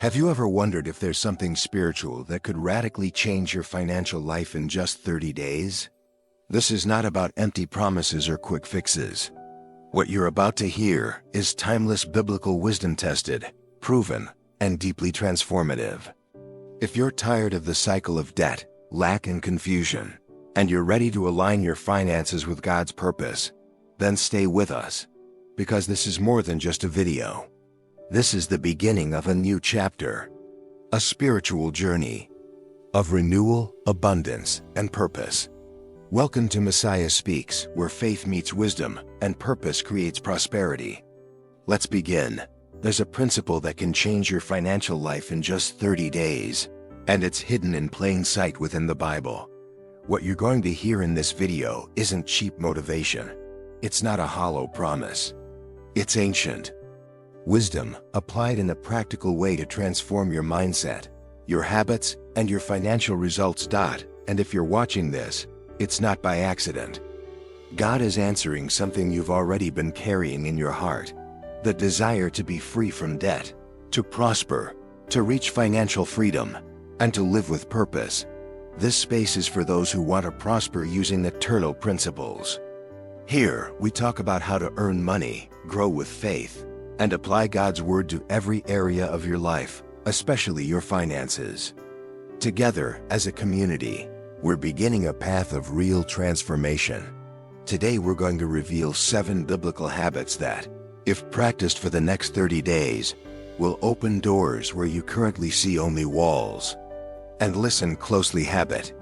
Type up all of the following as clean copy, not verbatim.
Have you ever wondered if there's something spiritual that could radically change your financial life in just 30 days? This is not about empty promises or quick fixes. What you're about to hear is timeless biblical wisdom, tested, proven, and deeply transformative. If you're tired of the cycle of debt, lack, and confusion, and you're ready to align your finances with God's purpose, then stay with us, because this is more than just a video. This is the beginning of a new chapter, a spiritual journey of renewal, abundance, and purpose. Welcome to Messiah Speaks, where faith meets wisdom and purpose creates prosperity. Let's begin. There's a principle that can change your financial life in just 30 days, and it's hidden in plain sight within the Bible. What you're going to hear in this video isn't cheap motivation. It's not a hollow promise. It's ancient wisdom applied in a practical way to transform your mindset, your habits, and your financial results. And if you're watching this, it's not by accident. God is answering something you've already been carrying in your heart: the desire to be free from debt, to prosper, to reach financial freedom, and to live with purpose. This space is for those who want to prosper using eternal principles. Here, we talk about how to earn money, grow with faith, and apply God's word to every area of your life, especially your finances. Together, as a community, we're beginning a path of real transformation. Today we're going to reveal 7 biblical habits that, if practiced for the next 30 days, will open doors where you currently see only walls. And listen closely, habit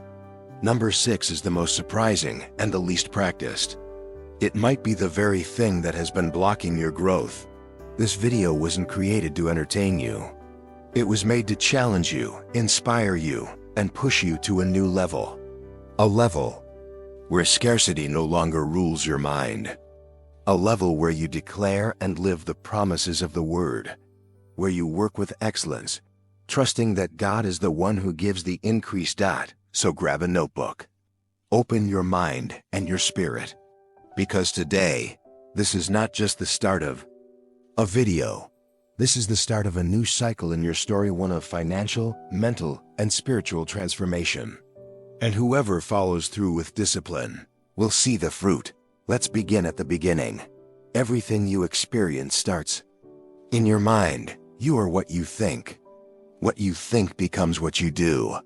number 6 is the most surprising and the least practiced. It might be the very thing that has been blocking your growth. This video wasn't created to entertain you. It was made to challenge you, inspire you, and push you to a new level. A level where scarcity no longer rules your mind. A level where you declare and live the promises of the Word. Where you work with excellence, trusting that God is the one who gives the increase. So grab a notebook. Open your mind and your spirit. Because today, this is not just the start of a video. This is the start of a new cycle in your story, one of financial, mental, and spiritual transformation. And whoever follows through with discipline will see the fruit. Let's begin at the beginning. Everything you experience starts in your mind. You are what you think. What you think becomes what you do.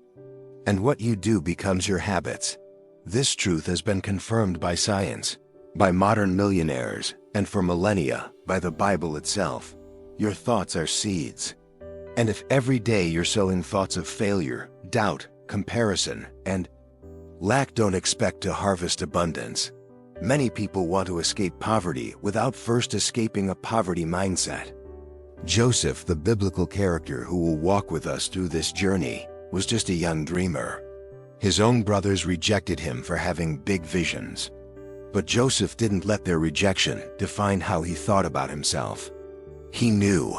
And what you do becomes your habits. This truth has been confirmed by science, by modern millionaires, and for millennia, by the Bible itself. Your thoughts are seeds. And if every day you're sowing thoughts of failure, doubt, comparison, and lack, don't expect to harvest abundance. Many people want to escape poverty without first escaping a poverty mindset. Joseph, the biblical character who will walk with us through this journey, was just a young dreamer. His own brothers rejected him for having big visions. But Joseph didn't let their rejection define how he thought about himself. He knew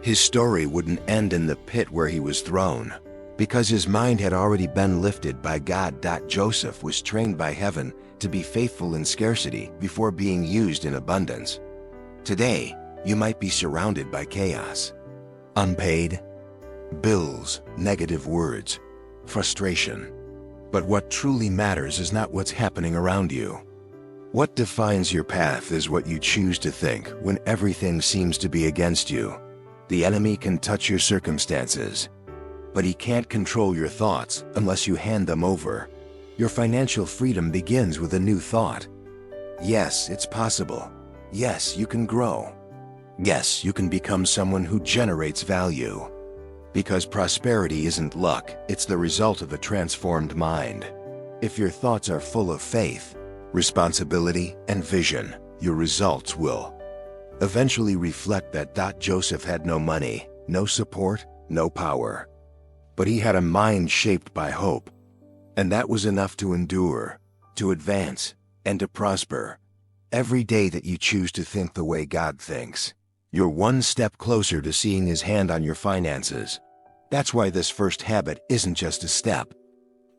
his story wouldn't end in the pit where he was thrown, because his mind had already been lifted by God. Joseph was trained by heaven to be faithful in scarcity before being used in abundance. Today, you might be surrounded by chaos, unpaid bills, negative words, frustration. But what truly matters is not what's happening around you. What defines your path is what you choose to think when everything seems to be against you. The enemy can touch your circumstances, but he can't control your thoughts unless you hand them over. Your financial freedom begins with a new thought. Yes, it's possible. Yes, you can grow. Yes, you can become someone who generates value. Because prosperity isn't luck, it's the result of a transformed mind. If your thoughts are full of faith, responsibility, and vision, your results will eventually reflect that. Joseph had no money, no support, no power. But he had a mind shaped by hope. And that was enough to endure, to advance, and to prosper. Every day that you choose to think the way God thinks, you're one step closer to seeing His hand on your finances. That's why this first habit isn't just a step.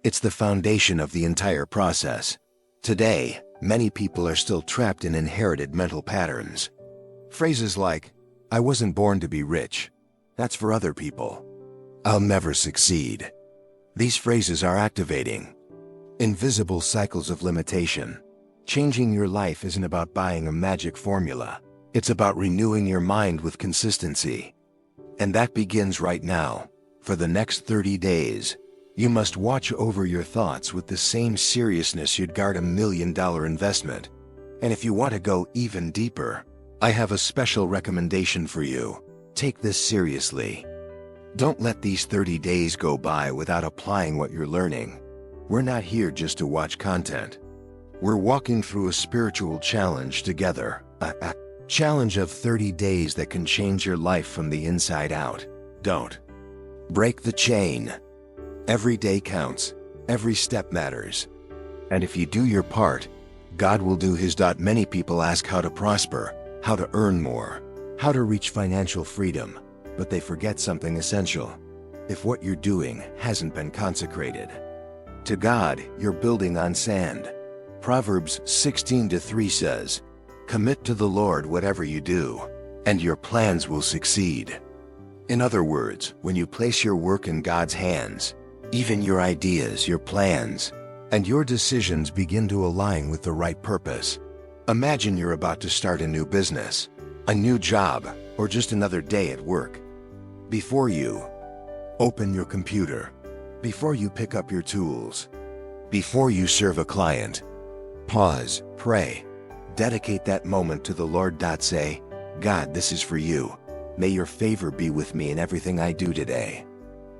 It's the foundation of the entire process. Today, many people are still trapped in inherited mental patterns. Phrases like, "I wasn't born to be rich," That's for other people. I'll never succeed. These phrases are activating invisible cycles of limitation. Changing your life isn't about buying a magic formula. It's about renewing your mind with consistency. And that begins right now. For the next 30 days, you must watch over your thoughts with the same seriousness you'd guard $1 million investment. And if you want to go even deeper, I have a special recommendation for you. Take this seriously. Don't let these 30 days go by without applying what you're learning. We're not here just to watch content. We're walking through a spiritual challenge together. A challenge of 30 days that can change your life from the inside out. Don't break the chain. Every day counts. Every step matters. And if you do your part, God will do His. Many people ask how to prosper, how to earn more, how to reach financial freedom, but they forget something essential. If what you're doing hasn't been consecrated to God, you're building on sand. Proverbs 16:3 says, "Commit to the Lord whatever you do, and your plans will succeed." In other words, when you place your work in God's hands, even your ideas, your plans, and your decisions begin to align with the right purpose. Imagine you're about to start a new business, a new job, or just another day at work. Before you open your computer, before you pick up your tools, before you serve a client, pause, pray, dedicate that moment to the Lord. Say, "God, this is for you. May your favor be with me in everything I do today."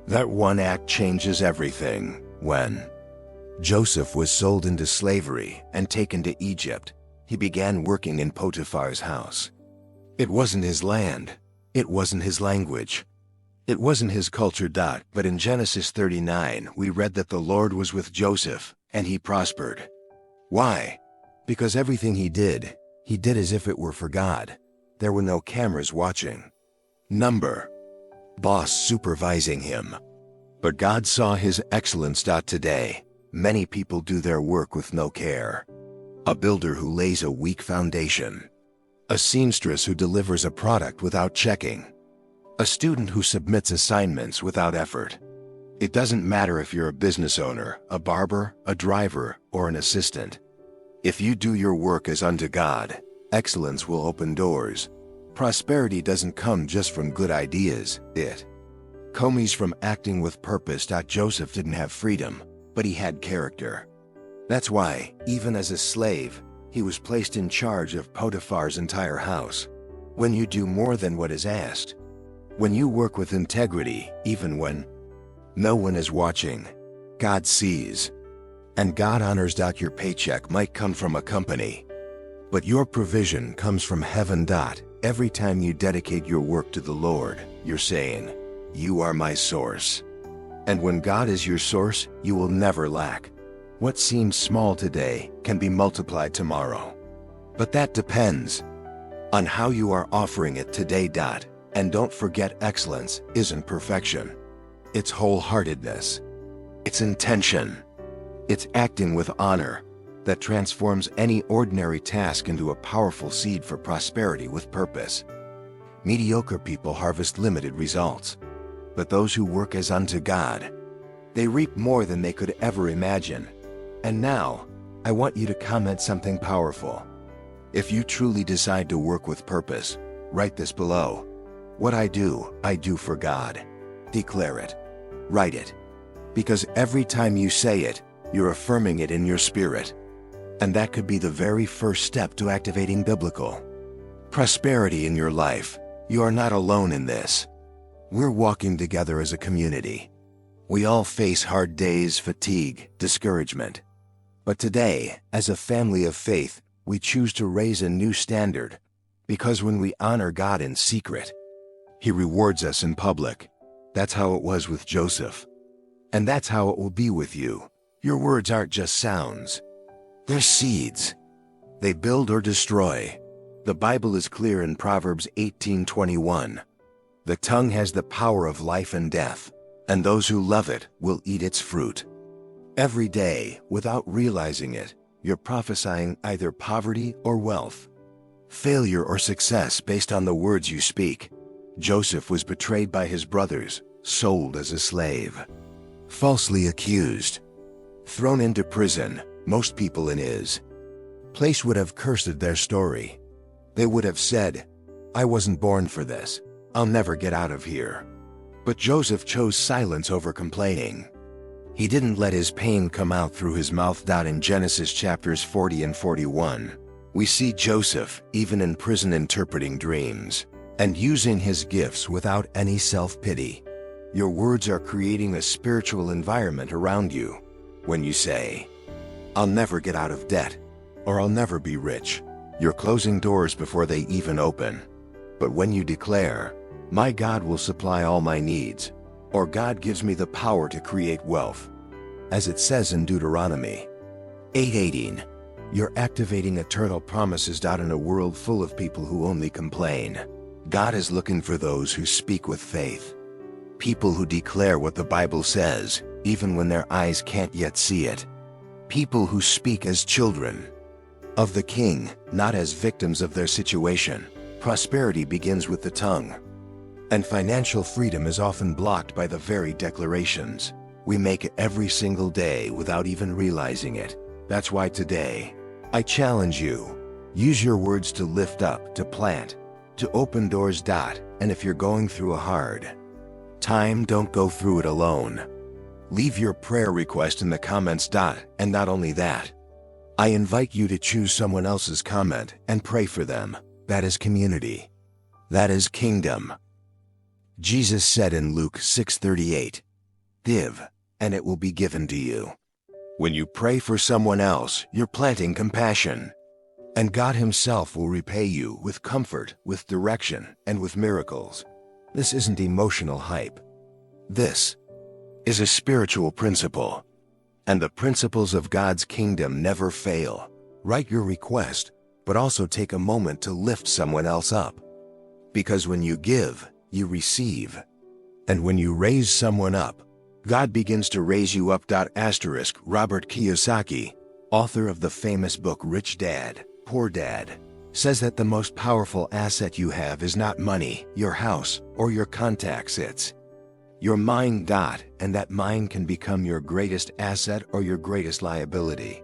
That one act changes everything. When Joseph was sold into slavery and taken to Egypt, he began working in Potiphar's house. It wasn't his land. It wasn't his language. It wasn't his culture. But in Genesis 39, we read that the Lord was with Joseph, and he prospered. Why? Because everything he did as if it were for God. There were no cameras watching. Boss supervising him. But God saw his excellence. Today, many people do their work with no care. A builder who lays a weak foundation. A seamstress who delivers a product without checking. A student who submits assignments without effort. It doesn't matter if you're a business owner, a barber, a driver, or an assistant. If you do your work as unto God, excellence will open doors. Prosperity doesn't come just from good ideas, it comes from acting with purpose. Joseph didn't have freedom, but he had character. That's why, even as a slave, he was placed in charge of Potiphar's entire house. When you do more than what is asked, when you work with integrity, even when no one is watching, God sees. And God honors. Your paycheck might come from a company, but your provision comes from heaven. Every time you dedicate your work to the Lord, you're saying, "You are my source." And when God is your source, you will never lack. What seems small today can be multiplied tomorrow. But that depends on how you are offering it today. And don't forget, excellence isn't perfection. It's wholeheartedness. It's intention. It's acting with honor that transforms any ordinary task into a powerful seed for prosperity with purpose. Mediocre people harvest limited results, but those who work as unto God, they reap more than they could ever imagine. And now, I want you to comment something powerful. If you truly decide to work with purpose, write this below. What I do for God. Declare it. Write it. Because every time you say it, you're affirming it in your spirit. And that could be the very first step to activating biblical prosperity in your life. You are not alone in this. We're walking together as a community. We all face hard days, fatigue, discouragement. But today, as a family of faith, we choose to raise a new standard. Because when we honor God in secret, He rewards us in public. That's how it was with Joseph. And that's how it will be with you. Your words aren't just sounds. They're seeds. They build or destroy. The Bible is clear in Proverbs 18:21. The tongue has the power of life and death, and those who love it will eat its fruit. Every day, without realizing it, you're prophesying either poverty or wealth, failure or success based on the words you speak. Joseph was betrayed by his brothers, sold as a slave, falsely accused, thrown into prison. Most people in his place would have cursed their story. They would have said, "I wasn't born for this. I'll never get out of here." But Joseph chose silence over complaining. He didn't let his pain come out through his mouth. In Genesis chapters 40 and 41, we see Joseph, even in prison, interpreting dreams and using his gifts without any self-pity. Your words are creating a spiritual environment around you. When you say, "I'll never get out of debt," or "I'll never be rich," you're closing doors before they even open. But when you declare, "My God will supply all my needs," or "God gives me the power to create wealth," as it says in Deuteronomy 8:18, you're activating eternal promises. In a world full of people who only complain, God is looking for those who speak with faith. People who declare what the Bible says, even when their eyes can't yet see it. People who speak as children of the King, not as victims of their situation. Prosperity begins with the tongue, and financial freedom is often blocked by the very declarations we make every single day without even realizing it. That's why today, I challenge you. Use your words to lift up, to plant, to open doors. And if you're going through a hard time, don't go through it alone. Leave your prayer request in the comments. And not only that, I invite you to choose someone else's comment and pray for them. That is community. That is kingdom. Jesus said in Luke 6:38, "Give, and it will be given to you." When you pray for someone else, you're planting compassion. And God Himself will repay you with comfort, with direction, and with miracles. This isn't emotional hype. This is a spiritual principle. And the principles of God's kingdom never fail. Write your request, but also take a moment to lift someone else up. Because when you give, you receive. And when you raise someone up, God begins to raise you up. Robert Kiyosaki, author of the famous book Rich Dad, Poor Dad, says that the most powerful asset you have is not money, your house, or your contacts. It's your mind. And that mind can become your greatest asset or your greatest liability.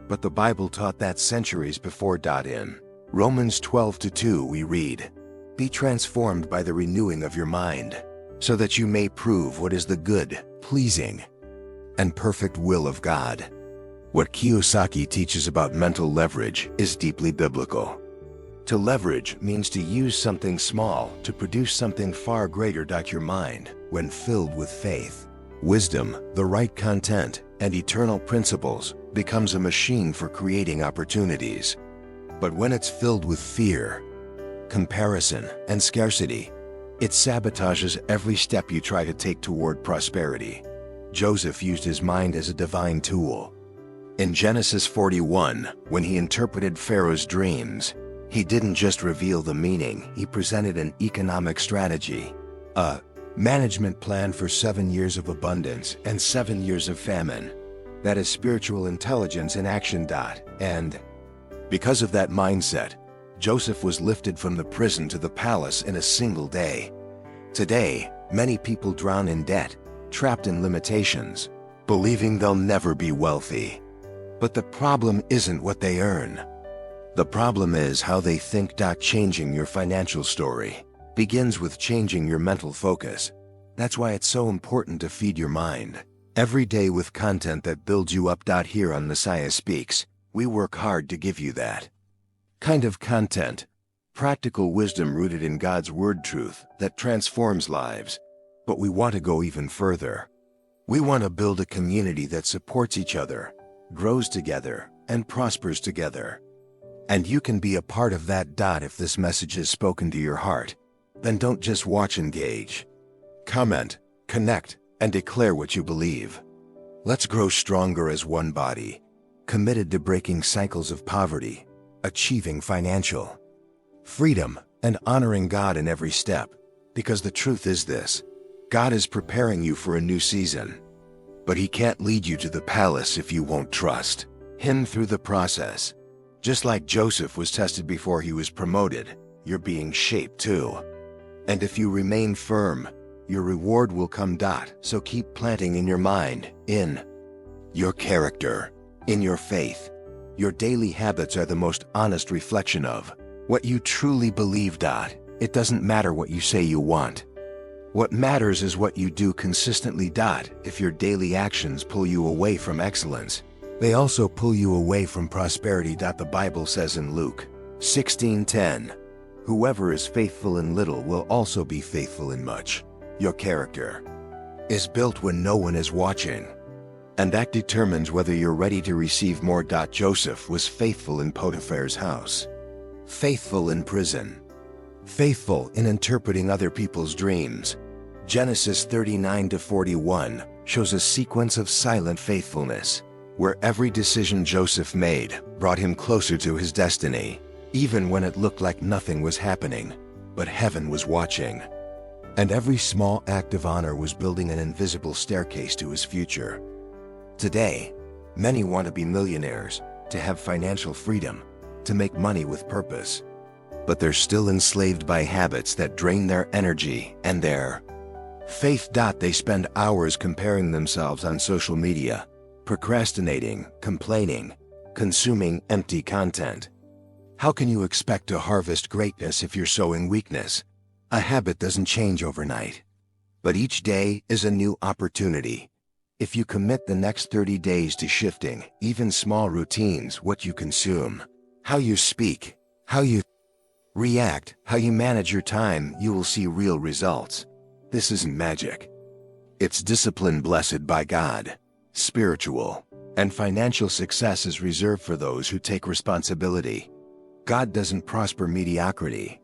But the Bible taught that centuries before. In Romans 12:2 we read, "Be transformed by the renewing of your mind, so that you may prove what is the good, pleasing, and perfect will of God." What Kiyosaki teaches about mental leverage is deeply biblical. To leverage means to use something small to produce something far greater. Your mind, when filled with faith, wisdom, the right content, and eternal principles, becomes a machine for creating opportunities. But when it's filled with fear, comparison, and scarcity, it sabotages every step you try to take toward prosperity. Joseph used his mind as a divine tool. In Genesis 41, when he interpreted Pharaoh's dreams, he didn't just reveal the meaning, he presented an economic strategy, a management plan for 7 years of abundance and 7 years of famine. That is spiritual intelligence in action. And because of that mindset, Joseph was lifted from the prison to the palace in a single day. Today, many people drown in debt, trapped in limitations, believing they'll never be wealthy. But the problem isn't what they earn. The problem is how they think. Changing your financial story begins with changing your mental focus. That's why it's so important to feed your mind every day with content that builds you up. Here on Messiah Speaks, we work hard to give you that kind of content, practical wisdom rooted in God's Word, truth that transforms lives. But we want to go even further. We want to build a community that supports each other, grows together, and prospers together. And you can be a part of that. If this message has spoken to your heart, then don't just watch, engage, comment, connect, and declare what you believe. Let's grow stronger as one body, committed to breaking cycles of poverty, achieving financial freedom, and honoring God in every step. Because the truth is this: God is preparing you for a new season. But He can't lead you to the palace if you won't trust Him through the process. Just like Joseph was tested before he was promoted, you're being shaped too. And if you remain firm, your reward will come. So keep planting in your mind, in your character, in your faith. Your daily habits are the most honest reflection of what you truly believe. It doesn't matter what you say you want. What matters is what you do consistently. If your daily actions pull you away from excellence, they also pull you away from prosperity. The Bible says in Luke 16:10, whoever is faithful in little will also be faithful in much. Your character is built when no one is watching, and that determines whether you're ready to receive more. Joseph was faithful in Potiphar's house, faithful in prison, faithful in interpreting other people's dreams. Genesis 39-41 shows a sequence of silent faithfulness, where every decision Joseph made brought him closer to his destiny, even when it looked like nothing was happening, but heaven was watching. And every small act of honor was building an invisible staircase to his future. Today, many want to be millionaires, to have financial freedom, to make money with purpose. But they're still enslaved by habits that drain their energy and their faith. They spend hours comparing themselves on social media, procrastinating, complaining, consuming empty content. How can you expect to harvest greatness if you're sowing weakness? A habit doesn't change overnight, but each day is a new opportunity. If you commit the next 30 days to shifting even small routines, what you consume, how you speak, how you react, how you manage your time, you will see real results. This isn't magic. It's discipline. Blessed by God. Spiritual and financial success is reserved for those who take responsibility. God doesn't prosper mediocrity.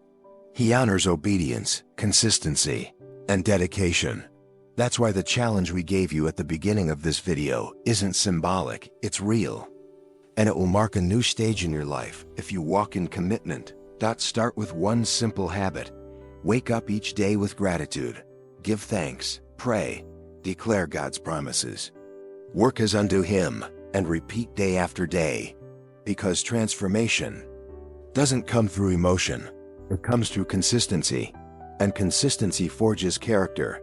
He honors obedience, consistency, and dedication. That's why the challenge we gave you at the beginning of this video isn't symbolic, it's real. And it will mark a new stage in your life if you walk in commitment. Start with one simple habit. Wake up each day with gratitude. Give thanks, pray, declare God's promises. Work as unto Him, and repeat day after day. Because transformation doesn't come through emotion, it comes through consistency. And consistency forges character.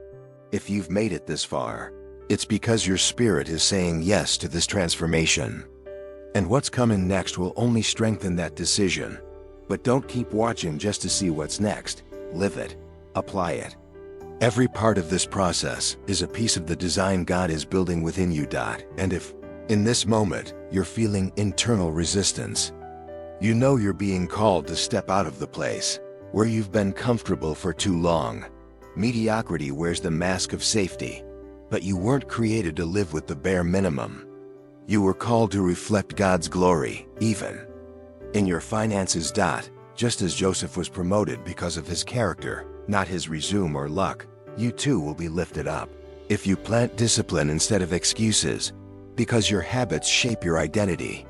If you've made it this far, it's because your spirit is saying yes to this transformation. And what's coming next will only strengthen that decision. But don't keep watching just to see what's next. Live it. Apply it. Every part of this process is a piece of the design God is building within you. And if, in this moment, you're feeling internal resistance, you know you're being called to step out of the place where you've been comfortable for too long. Mediocrity wears the mask of safety, but you weren't created to live with the bare minimum. You were called to reflect God's glory, even in your finances. Just as Joseph was promoted because of his character, not his resume or luck, you too will be lifted up if you plant discipline instead of excuses, because your habits shape your identity,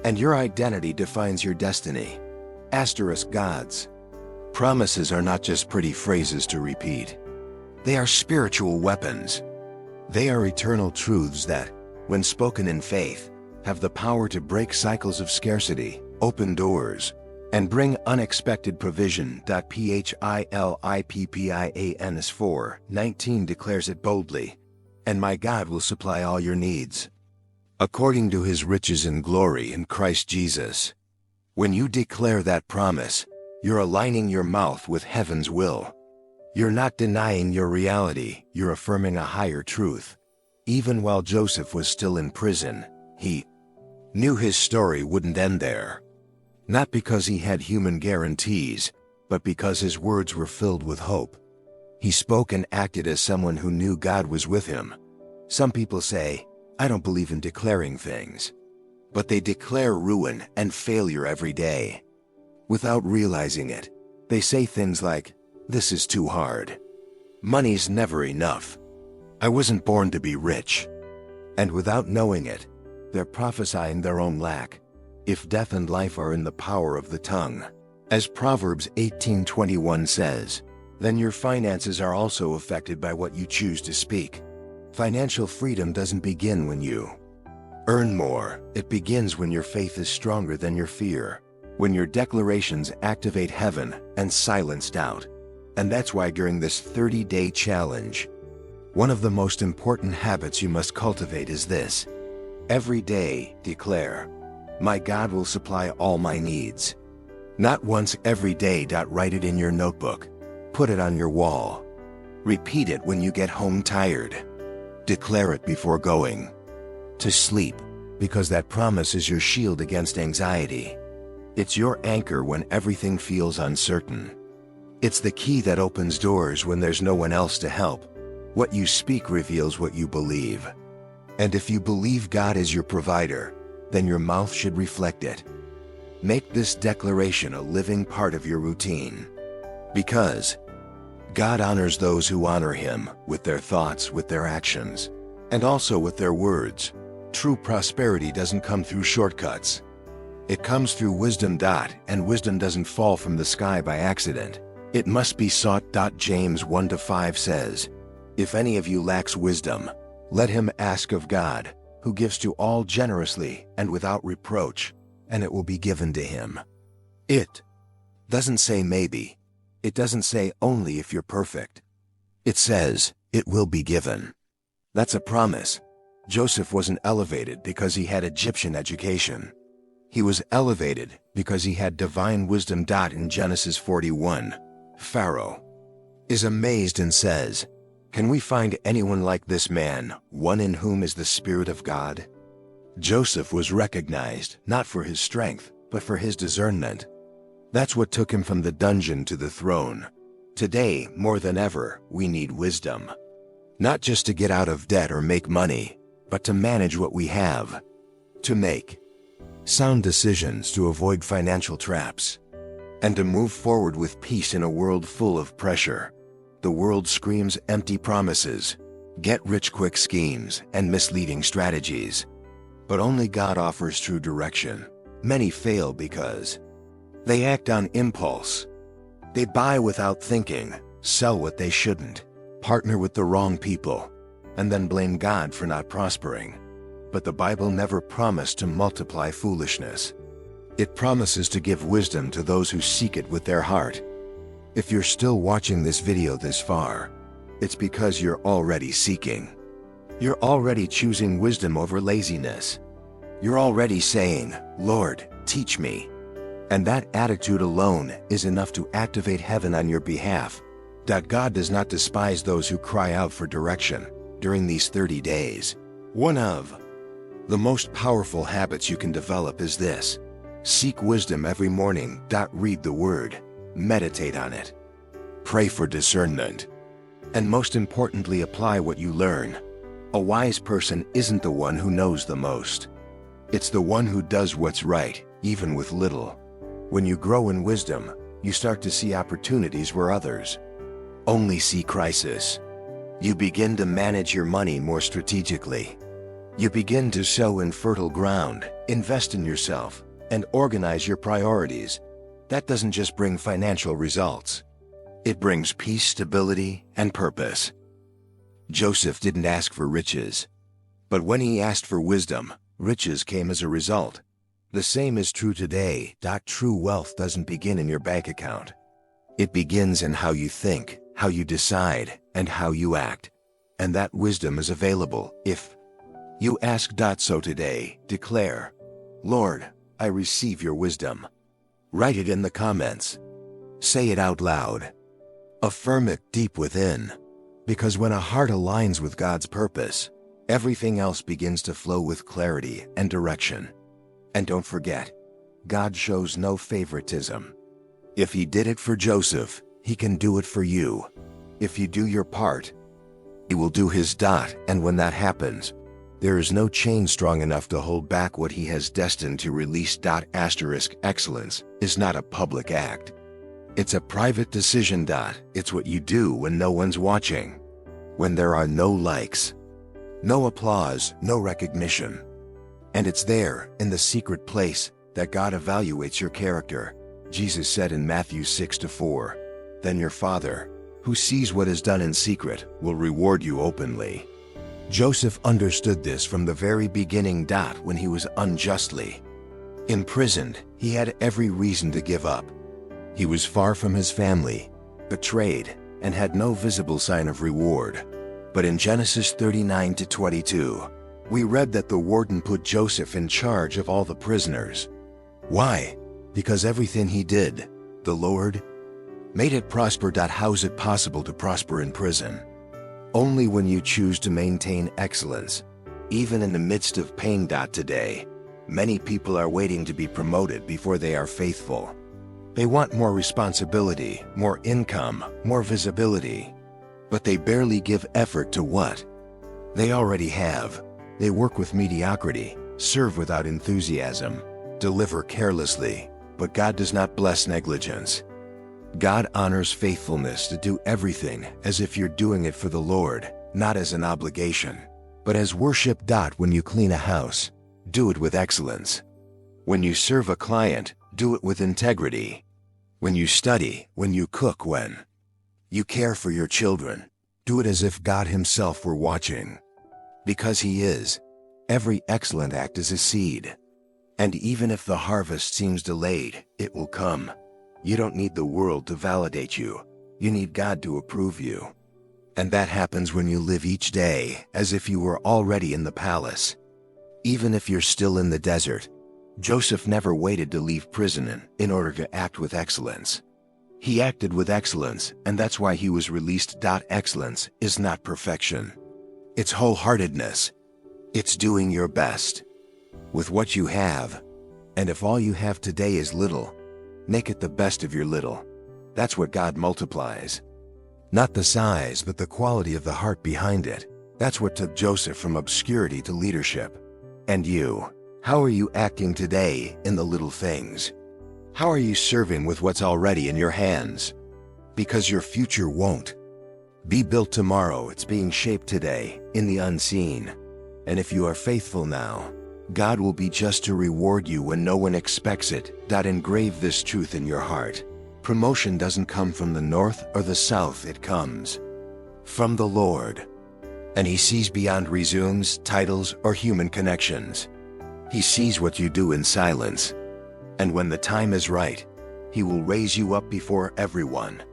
and your identity defines your destiny. God's promises are not just pretty phrases to repeat. They are spiritual weapons. They are eternal truths that, when spoken in faith, have the power to break cycles of scarcity, open doors, and bring unexpected provision. Philippians 4:19 declares it boldly, and my God will supply all your needs, according to His riches in glory in Christ Jesus. When you declare that promise, you're aligning your mouth with heaven's will. You're not denying your reality, you're affirming a higher truth. Even while Joseph was still in prison, he knew his story wouldn't end there. Not because he had human guarantees, but because his words were filled with hope. He spoke and acted as someone who knew God was with him. Some people say, I don't believe in declaring things. But they declare ruin and failure every day. Without realizing it, they say things like, this is too hard. Money's never enough. I wasn't born to be rich. And without knowing it, they're prophesying their own lack. If death and life are in the power of the tongue, as Proverbs 18:21 says, then your finances are also affected by what you choose to speak. Financial freedom doesn't begin when you earn more. It begins when your faith is stronger than your fear, when your declarations activate heaven and silence doubt. And that's why during this 30-day challenge, one of the most important habits you must cultivate is this. Every day, declare, "My God will supply all my needs." Not once every day. Write it in your notebook. Put it on your wall. Repeat it when you get home tired. Declare it before going to sleep, because that promise is your shield against anxiety. It's your anchor when everything feels uncertain. It's the key that opens doors when there's no one else to help. What you speak reveals what you believe. And if you believe God is your provider, then your mouth should reflect it. Make this declaration a living part of your routine. Because God honors those who honor Him with their thoughts, with their actions, and also with their words. True prosperity doesn't come through shortcuts. It comes through wisdom. And wisdom doesn't fall from the sky by accident. It must be sought. James 1-5 says, "If any of you lacks wisdom, let him ask of God, who gives to all generously and without reproach, and it will be given to him." It doesn't say maybe. It doesn't say only if you're perfect. It says, it will be given. That's a promise. Joseph wasn't elevated because he had Egyptian education. He was elevated because he had divine wisdom. In Genesis 41, Pharaoh is amazed and says, "Can we find anyone like this man, one in whom is the Spirit of God?" Joseph was recognized not for his strength, but for his discernment. That's what took him from the dungeon to the throne. Today, more than ever, we need wisdom. Not just to get out of debt or make money, but to manage what we have. To make sound decisions to avoid financial traps. And to move forward with peace in a world full of pressure. The world screams empty promises, get-rich-quick schemes, and misleading strategies. But only God offers true direction. Many fail because they act on impulse. They buy without thinking, sell what they shouldn't, partner with the wrong people, and then blame God for not prospering. But the Bible never promised to multiply foolishness. It promises to give wisdom to those who seek it with their heart. If you're still watching this video this far, it's because you're already seeking. You're already choosing wisdom over laziness. You're already saying, "Lord, teach me." And that attitude alone is enough to activate heaven on your behalf. God does not despise those who cry out for direction during these 30 days. One of the most powerful habits you can develop is this. Seek wisdom every morning. Read the Word. Meditate on it. Pray for discernment. And most importantly, apply what you learn. A wise person isn't the one who knows the most. It's the one who does what's right, even with little. When you grow in wisdom, you start to see opportunities where others only see crisis. You begin to manage your money more strategically. You begin to sow in fertile ground, invest in yourself, and organize your priorities. That doesn't just bring financial results. It brings peace, stability, and purpose. Joseph didn't ask for riches. But when he asked for wisdom, riches came as a result. The same is true today. True wealth doesn't begin in your bank account. It begins in how you think, how you decide, and how you act. And that wisdom is available if you ask. So today, declare, "Lord, I receive your wisdom." Write it in the comments. Say it out loud. Affirm it deep within. Because when a heart aligns with God's purpose, everything else begins to flow with clarity and direction. And don't forget, God shows no favoritism. If He did it for Joseph, He can do it for you. If you do your part, He will do His. And when that happens, there is no chain strong enough to hold back what He has destined to release. Excellence is not a public act. It's a private decision. It's what you do when no one's watching. When there are no likes, no applause, no recognition. And it's there, in the secret place, that God evaluates your character. Jesus said in Matthew 6-4, "Then your Father, who sees what is done in secret, will reward you openly." Joseph understood this from the very beginning. When he was unjustly imprisoned, he had every reason to give up. He was far from his family. betrayed, and had no visible sign of reward. But in Genesis 39-22, we read that the warden put Joseph in charge of all the prisoners. Why? Because everything he did, the Lord made it prosper. How is it possible to prosper in prison? Only when you choose to maintain excellence, even in the midst of pain. Today, many people are waiting to be promoted before they are faithful. They want more responsibility, more income, more visibility. But they barely give effort to what they already have. They work with mediocrity, serve without enthusiasm, deliver carelessly, but God does not bless negligence. God honors faithfulness to do everything as if you're doing it for the Lord, not as an obligation, but as worship. When you clean a house, do it with excellence. When you serve a client, do it with integrity. When you study, when you cook, when you care for your children, do it as if God Himself were watching. Because He is. Every excellent act is a seed. And even if the harvest seems delayed, it will come. You don't need the world to validate you. You need God to approve you. And that happens when you live each day as if you were already in the palace. Even if you're still in the desert, Joseph never waited to leave prison in order to act with excellence. He acted with excellence, and that's why he was released. Excellence is not perfection. It's wholeheartedness. It's doing your best with what you have. And if all you have today is little, make it the best of your little. That's what God multiplies. Not the size, but the quality of the heart behind it. That's what took Joseph from obscurity to leadership. And you? How are you acting today in the little things? How are you serving with what's already in your hands? Because your future won't be built tomorrow, it's being shaped today, in the unseen. And if you are faithful now, God will be just to reward you when no one expects it. Engrave this truth in your heart. Promotion doesn't come from the north or the south, it comes from the Lord. And He sees beyond resumes, titles, or human connections. He sees what you do in silence. And when the time is right, He will raise you up before everyone.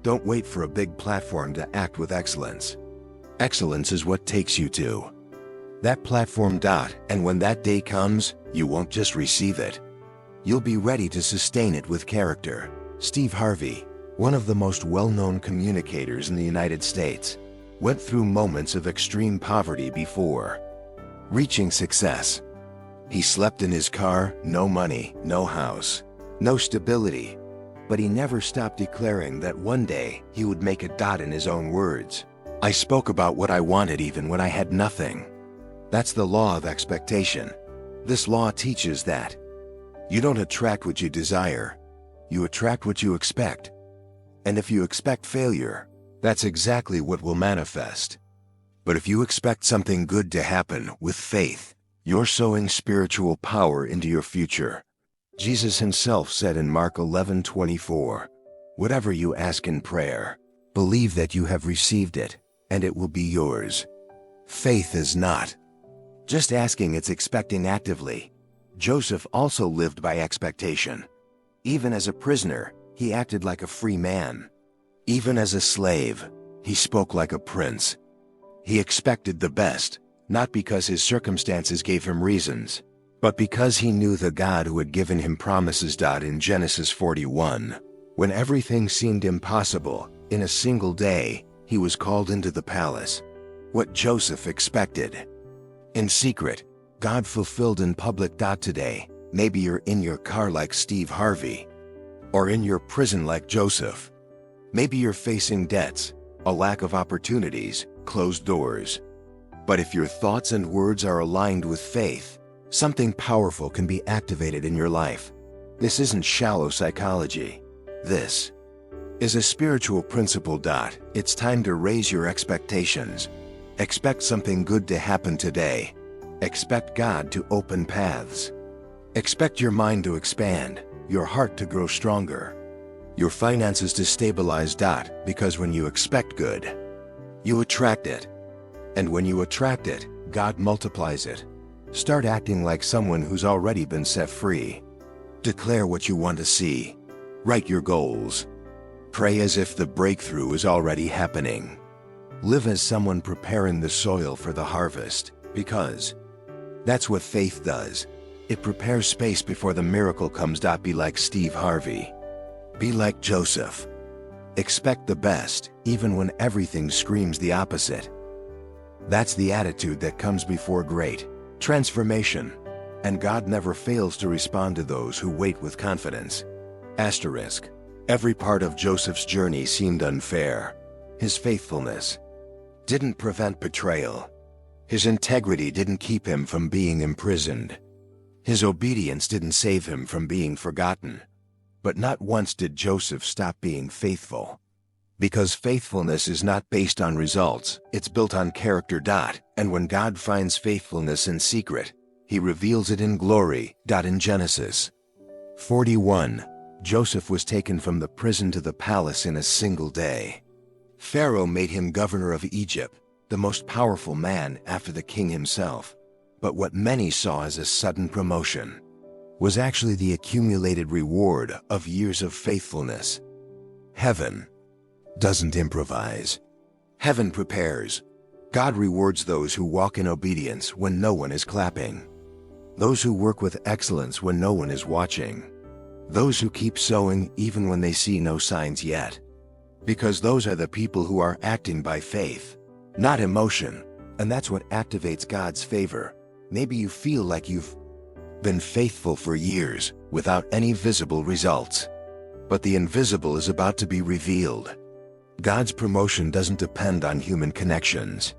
Don't wait for a big platform to act with excellence. Excellence is what takes you to that platform. And when that day comes, you won't just receive it. You'll be ready to sustain it with character. Steve Harvey, one of the most well-known communicators in the United States, went through moments of extreme poverty before reaching success. He slept in his car, no money, no house, no stability. But he never stopped declaring that one day he would make it. In his own words, "I spoke about what I wanted even when I had nothing." That's the law of expectation. This law teaches that you don't attract what you desire, you attract what you expect. And if you expect failure, that's exactly what will manifest. But if you expect something good to happen with faith, you're sowing spiritual power into your future. Jesus Himself said in Mark 11:24, "Whatever you ask in prayer, believe that you have received it, and it will be yours." Faith is not just asking, it's expecting actively. Joseph also lived by expectation. Even as a prisoner, he acted like a free man. Even as a slave, he spoke like a prince. He expected the best, not because his circumstances gave him reasons, but because he knew the God who had given him promises. In Genesis 41, when everything seemed impossible, in a single day, he was called into the palace. What Joseph expected in secret, God fulfilled in public. Today, maybe you're in your car like Steve Harvey, or in your prison like Joseph. Maybe you're facing debts, a lack of opportunities, closed doors. But if your thoughts and words are aligned with faith, something powerful can be activated in your life. This isn't shallow psychology. This is a spiritual principle. It's time to raise your expectations. Expect something good to happen today. Expect God to open paths. Expect your mind to expand, your heart to grow stronger, your finances to stabilize. Because when you expect good, you attract it. And when you attract it, God multiplies it. Start acting like someone who's already been set free. Declare what you want to see. Write your goals. Pray as if the breakthrough is already happening. Live as someone preparing the soil for the harvest, because that's what faith does. It prepares space before the miracle comes. Be like Steve Harvey. Be like Joseph. Expect the best, even when everything screams the opposite. That's the attitude that comes before great transformation. And God never fails to respond to those who wait with confidence. Asterisk. Every part of Joseph's journey seemed unfair. His faithfulness didn't prevent betrayal. His integrity didn't keep him from being imprisoned. His obedience didn't save him from being forgotten. But not once did Joseph stop being faithful. Because faithfulness is not based on results, it's built on character. And when God finds faithfulness in secret, He reveals it in glory. In Genesis 41, Joseph was taken from the prison to the palace in a single day. Pharaoh made him governor of Egypt, the most powerful man after the king himself. But what many saw as a sudden promotion was actually the accumulated reward of years of faithfulness. Heaven doesn't improvise. Heaven prepares. God rewards those who walk in obedience when no one is clapping. Those who work with excellence when no one is watching. Those who keep sowing even when they see no signs yet. Because those are the people who are acting by faith, not emotion. And that's what activates God's favor. Maybe you feel like you've been faithful for years without any visible results. But the invisible is about to be revealed. God's promotion doesn't depend on human connections.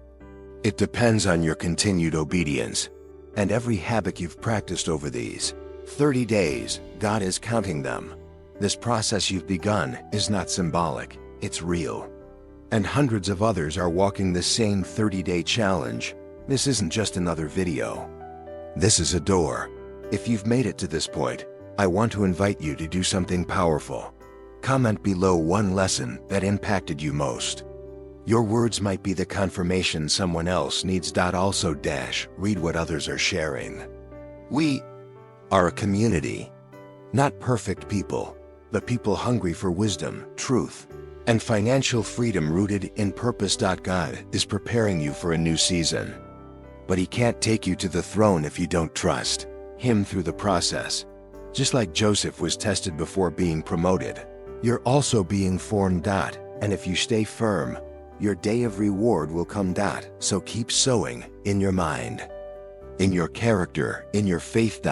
It depends on your continued obedience. And every habit you've practiced over these 30 days, God is counting them. This process you've begun is not symbolic, it's real. And hundreds of others are walking the same 30-day challenge. This isn't just another video. This is a door. If you've made it to this point, I want to invite you to do something powerful. Comment below one lesson that impacted you most. Your words might be the confirmation someone else needs. Also read what others are sharing. We are a community, not perfect people, but people hungry for wisdom, truth, and financial freedom rooted in purpose. God is preparing you for a new season. But He can't take you to the throne if you don't trust Him through the process. Just like Joseph was tested before being promoted, you're also being formed. And if you stay firm, your day of reward will come. So keep sowing in your mind, in your character, in your faith.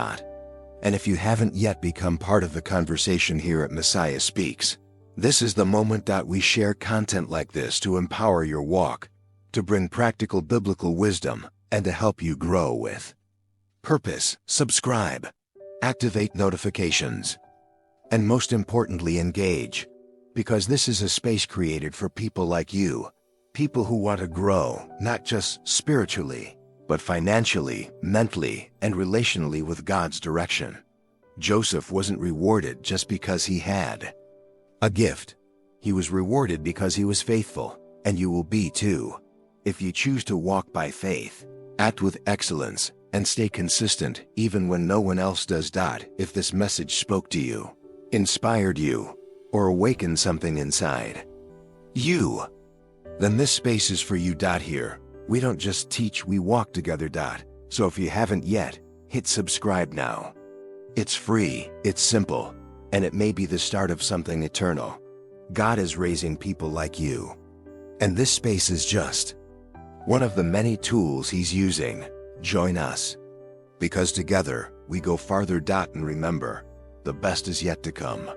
And if you haven't yet become part of the conversation here at Messiah Speaks, this is the moment. We share content like this to empower your walk, to bring practical biblical wisdom, and to help you grow with purpose. Subscribe, activate notifications, and most importantly, engage. Because this is a space created for people like you, people who want to grow, not just spiritually, but financially, mentally, and relationally with God's direction. Joseph wasn't rewarded just because he had a gift. He was rewarded because he was faithful, and you will be too. If you choose to walk by faith, act with excellence, and stay consistent even when no one else does. If this message spoke to you, inspired you, or awakened something inside you, then this space is for you. Here, we don't just teach, we walk together. So if you haven't yet, hit subscribe now. It's free, it's simple, and it may be the start of something eternal. God is raising people like you. And this space is just one of the many tools He's using. Join us, because together we go farther. And remember, the best is yet to come.